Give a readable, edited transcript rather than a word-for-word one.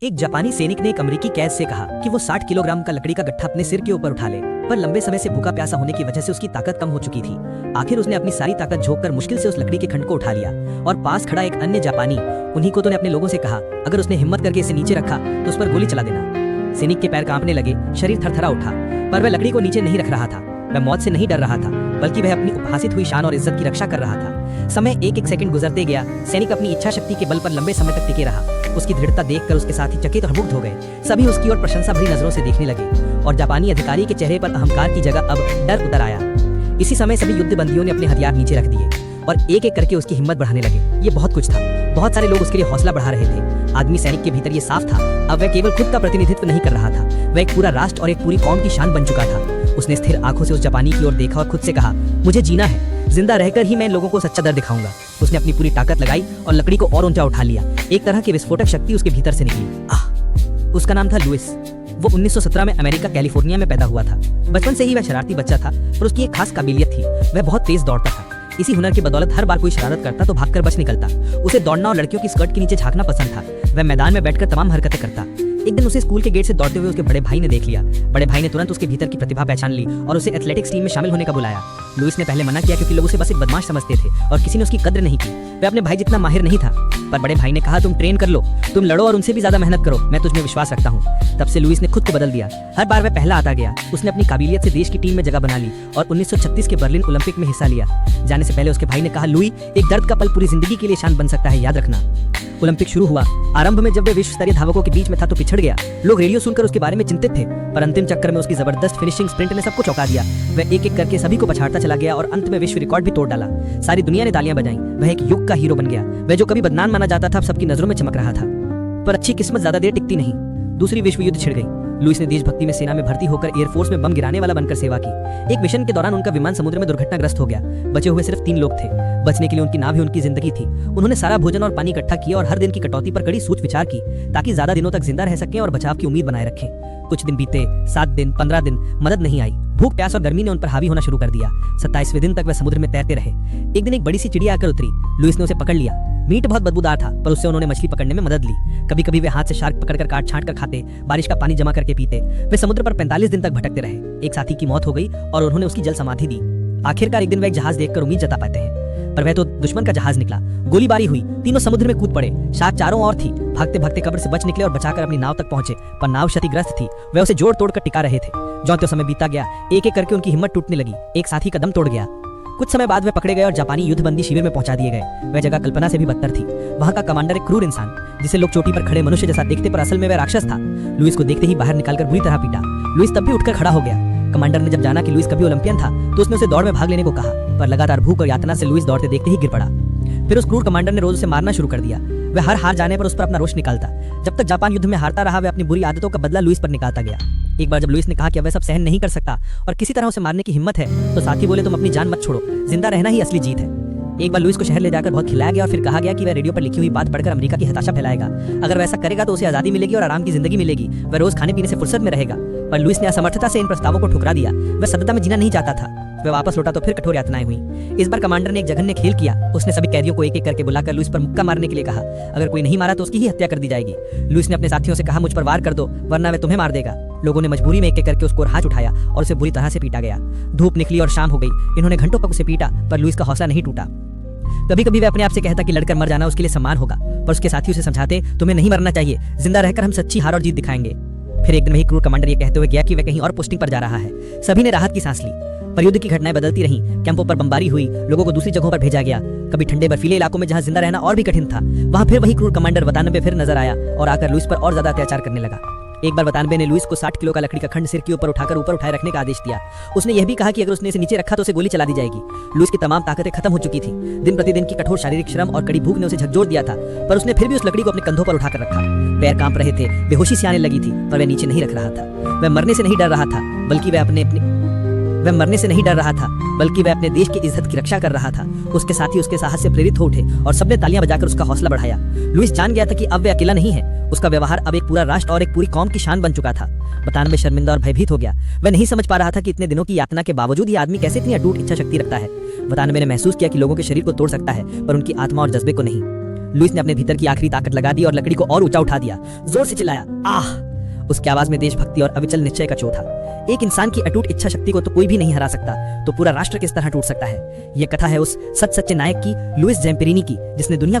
एक जापानी सैनिक ने एक अमेरिकी कैद से कहा कि वो 60 किलोग्राम का लकड़ी का गट्ठा अपने सिर के ऊपर उठा ले, पर लंबे समय से भूखा प्यासा होने की वजह से उसकी ताकत कम हो चुकी थी। आखिर उसने अपनी सारी ताकत झोंककर मुश्किल से उस लकड़ी के खंड को उठा लिया और पास खड़ा एक अन्य जापानी उन्हीं को तो ने अपने लोगों से कहा, अगर उसने हिम्मत करके इसे नीचे रखा तो उस पर गोली चला देना। सैनिक के पैर कांपने लगे, शरीर थरथरा उठा, पर वह लकड़ी को नीचे नहीं रख रहा था। वह मौत से नहीं डर रहा था, बल्कि वह अपनी उपहासित हुई शान और इज्जत की रक्षा कर रहा था। समय एक एक सेकंड गुजरते गया। सैनिक अपनी इच्छा शक्ति के बल पर लंबे समय तक टिके रहा। उसकी दृढ़ता देखकर उसके साथी चकित और मुग्ध हो गए। सभी उसकी ओर प्रशंसा भरी नजरों से देखने लगे और जापानी अधिकारी के चेहरे पर अहंकार की जगह अब डर उतर आया। इसी समय सभी युद्ध बंदियों ने अपने हथियार नीचे रख दिए और एक एक करके उसकी हिम्मत बढ़ाने लगे। ये बहुत कुछ था। बहुत सारे लोग उसके लिए हौसला बढ़ा रहे थे। आदमी सैनिक के भीतर ये साफ था, अब वह केवल खुद का प्रतिनिधित्व नहीं कर रहा था, वह एक पूरा राष्ट्र और एक पूरी कौम की शान बन चुका था। उसने स्थिर आंखों से उस जापानी की ओर देखा और खुद से कहा, मुझे जीना है, जिंदा रहकर ही मैं इन लोगों को सच्चा दर्द दिखाऊंगा। उसने अपनी पूरी ताकत लगाई और लकड़ी को और ऊंचा उठा लिया। एक तरह की विस्फोटक शक्ति उसके भीतर से निकली। उसका नाम था लुइस। वो 1917 में अमेरिका कैलिफोर्निया में पैदा हुआ था। बचपन से ही वह शरारती बच्चा था, पर उसकी एक खास काबिलियत थी, वह बहुत तेज दौड़ता था। इसी हुनर की बदौलत हर बार कोई शरारत करता तो भागकर बच निकलता। उसे दौड़ना और लड़कियों की स्कर्ट के नीचे झांकना पसंद था। वह मैदान में बैठकर तमाम हरकतें करता। एक दिन उसे स्कूल के गेट से दौड़ते हुए उसके बड़े भाई ने देख लिया। बड़े भाई ने तुरंत उसके भीतर की प्रतिभा पहचान ली और उसे एथलेटिक्स टीम में शामिल होने का बुलाया। लुइस ने पहले मना किया क्योंकि लोग उसे बस एक बदमाश समझते थे और किसी ने उसकी कद्र नहीं की। वह अपने भाई जितना माहिर नहीं था, पर बड़े भाई ने कहा, तुम ट्रेन कर लो, तुम लड़ो और उनसे भी ज्यादा मेहनत करो, मैं तुझमें विश्वास रखता हूँ। तब से लुइस ने खुद को बदल दिया। हर बार वह पहला आता गया। उसने अपनी काबिलियत से देश की टीम में जगह बना ली और 1936 के बर्लिन ओलंपिक में हिस्सा लिया। जाने से पहले उसके भाई ने कहा, लुई, एक दर्द का पल पूरी जिंदगी के लिए शान बन सकता है, याद रखना। ओलंपिक शुरू हुआ। आरंभ में जब वह विश्व स्तरीय धावकों के बीच में था तो पिछड़ गया। लोग रेडियो सुनकर उसके बारे में चिंतित थे, पर अंतिम चक्कर में उसकी जबरदस्त फिनिशिंग स्प्रिंट ने सबको चौंका दिया। वह एक एक करके सभी को पछाड़ता चला गया और अंत में विश्व रिकॉर्ड भी तोड़ डाला। सारी दुनिया ने तालियां बजाईं। वह एक युग का हीरो बन गया। वह जो कभी बदनाम माना जाता था अब सबकी नजरों में चमक रहा था। पर अच्छी किस्मत ज्यादा देर टिकती नहीं। दूसरी विश्व युद्ध छिड़ गई। लुइस ने देशभक्ति में सेना में भर्ती होकर एयरफोर्स में बम गिराने वाला बनकर सेवा की। एक मिशन के दौरान उनका विमान समुद्र में दुर्घटनाग्रस्त हो गया। बचे हुए सिर्फ 3 लोग थे। बचने के लिए उनकी नाव ही उनकी जिंदगी थी। उन्होंने सारा भोजन और पानी इकट्ठा किया और हर दिन की कटौती पर कड़ी सोच विचार की ताकि ज्यादा दिनों तक जिंदा रह सकें और बचाव की उम्मीद बनाए रखें। कुछ दिन बीते, 7 दिन, 15 दिन, मदद नहीं आई। भूख, प्यास और गर्मी ने उन पर हावी होना शुरू कर दिया। 27वें दिन तक वह समुद्र में तैरते रहे। एक दिन एक बड़ी सी चिड़िया आकर उतरी। लुइस ने उसे पकड़ लिया। मीट बहुत बदबूदार था, पर उससे उन्होंने मछली पकड़ने में मदद ली। कभी कभी वे हाथ से शार्क पकड़कर काट छांट कर खाते, बारिश का पानी जमा करके पीते। वे समुद्र पर 45 दिन तक भटकते रहे। एक साथी की मौत हो गई और उन्होंने उसकी जल समाधि दी। आखिरकार एक दिन वह एक जहाज देखकर उम्मीद जता पाते हैं, पर वह तो दुश्मन का जहाज निकला। गोलीबारी हुई। तीनों समुद्र में कूद पड़े। शार्क चारों ओर थी। भागते भागते कब्र से बच निकले और बचाकर अपनी नाव तक पहुंचे, पर नाव क्षतिग्रस्त थी। वे उसे जोड़ तोड़ कर टिका रहे थे। ज्यों-त्यों समय बीता गया, एक एक करके उनकी हिम्मत टूटने लगी। एक साथी का दम तोड़ गया। कुछ समय बाद वे पकड़े गए और जापानी युद्धबंदी शिविर में पहुंचा दिए गए। वह जगह कल्पना से भी बदतर थी। वहां का कमांडर एक क्रूर इंसान, जिसे लोग चोटी पर खड़े मनुष्य जैसा देखते, पर असल में वह राक्षस था। लुइस को देखते ही बाहर निकालकर बुरी तरह पीटा। लुइस तब भी उठकर खड़ा हो गया। कमांडर ने जब जाना कि लुइस कभी ओलंपियन था तो उसने उसे दौड़ में भाग लेने को कहा, पर लगातार भूख और यातना से लुइस दौड़ते देखते ही गिर पड़ा। फिर उस क्रूर कमांडर ने रोज उसे मारना शुरू कर दिया। वह हर हार जाने पर उस पर अपना रोष निकालता। जब तक जापान युद्ध में हारता रहा, वह अपनी बुरी आदतों का बदला लुइस पर निकालता गया। एक बार जब लुइस ने कहा कि वह सब सहन नहीं कर सकता और किसी तरह उसे मारने की हिम्मत है, तो साथी बोले, तुम अपनी जान मत छोड़ो, जिंदा रहना ही असली जीत है। एक बार लुइस को शहर ले जाकर बहुत खिलाया गया और फिर कहा गया कि वह रेडियो पर लिखी हुई बात पढ़कर अमेरिका की हताशा फैलाएगा। अगर वैसा करेगा तो उसे आजादी मिलेगी और आराम की जिंदगी मिलेगी। वह रोज खाने पीने से फुर्सत में रहेगा। पर लुइस ने असमर्थता से इन प्रस्तावों को ठुकरा दिया। वह सत्यता में जीना नहीं चाहता था। वह वापस लौटा तो फिर कठोर यातनाएं हुई। इस बार कमांडर ने एक जघन्य खेल किया। उसने सभी कैदियों को एक एक करके बुलाकर लुइस पर मुक्का मारने के लिए कहा। अगर कोई नहीं मारा तो उसकी ही हत्या कर दी जाएगी। लुइस ने अपने साथियों से कहा, मुझ पर वार कर दो, वरना वह तुम्हें मार देगा। लोगों ने मजबूरी में एक एक करके उसको हाथ उठाया और उसे बुरी तरह से पीटा गया। धूप निकली और शाम हो गई। इन्होंने घंटों तक उसे पीटा, पर लुइस का हौसला नहीं टूटा। कभी कभी वह अपने आप से कहता कि लड़कर मर जाना उसके लिए सम्मान होगा, पर उसके साथी उसे समझाते, तुम्हें नहीं मरना चाहिए, जिंदा रहकर हम सच्ची हार और जीत दिखाएंगे। फिर एक दिन वही क्रूर कमांडर ये कहते हुए गया कि वह कहीं और पोस्टिंग पर जा रहा है। सभी ने राहत की सांस ली। पर युद्ध की घटनाएं बदलती रहीं। कैंपों पर बमबारी हुई। लोगों को दूसरी जगहों पर भेजा गया। कभी ठंडे बर्फीले इलाकों में जहां जिंदा रहना और भी कठिन था, वहां फिर वही क्रूर कमांडर वतानबे फिर नजर आया और आकर लुइस पर और ज्यादा अत्याचार करने लगा। एक बार वतानबे ने लुइस को 60 किलो का लकड़ी का खंड सिर के ऊपर उठाए रखने का आदेश दिया। उसने यह भी कहा कि अगर उसने इसे नीचे रखा तो उसे गोली चला दी जाएगी। लुइस की तमाम ताकतें खत्म हो चुकी थी। दिन प्रतिदिन की कठोर शारीरिक श्रम और कड़ी भूख ने उसे झकझोर दिया था, पर उसने फिर भी उस लकड़ी को अपने कंधों पर उठाकर रखा। पैर कांप रहे थे, बेहोशी सी आने लगी थी, पर वह नीचे नहीं रख रहा था। वह मरने से नहीं डर रहा था, बल्कि वह अपने देश की इज्जत की रक्षा कर रहा था। उसके साथी उसके साहस से प्रेरित हो उठे और सबने तालियां बजाकर उसका हौसला बढ़ाया। लुइस जान गया था कि अब वह अकेला नहीं है। उसका व्यवहार अब एक पूरा राष्ट्र और एक पूरी कौम की शान बन चुका था। वतानबे शर्मिंदा और भयभीत हो गया। वह नहीं समझ पा रहा था कि इतने दिनों की यातना के बावजूद ही आदमी कैसे इतनी अटूट इच्छा शक्ति रखता है। वतानबे ने महसूस किया कि लोगों के शरीर को तोड़ सकता है, पर उनकी आत्मा और जज्बे को नहीं। लुइस ने अपने भीतर की आखिरी ताकत लगा दी और लकड़ी को और ऊंचा उठा दिया। जोर से चिल्लाया, आह! उसकी आवाज में देशभक्ति और अविचल निश्चय का चो था। एक इंसान की अटूट इच्छा शक्ति को तो कोई भी नहीं हरा सकता, तो पूरा राष्ट्र किस तरह टूट सकता है। यह कथा है उस सच्चे नायक की, लुइस जैम्पेरिनी की, जिसने दुनिया को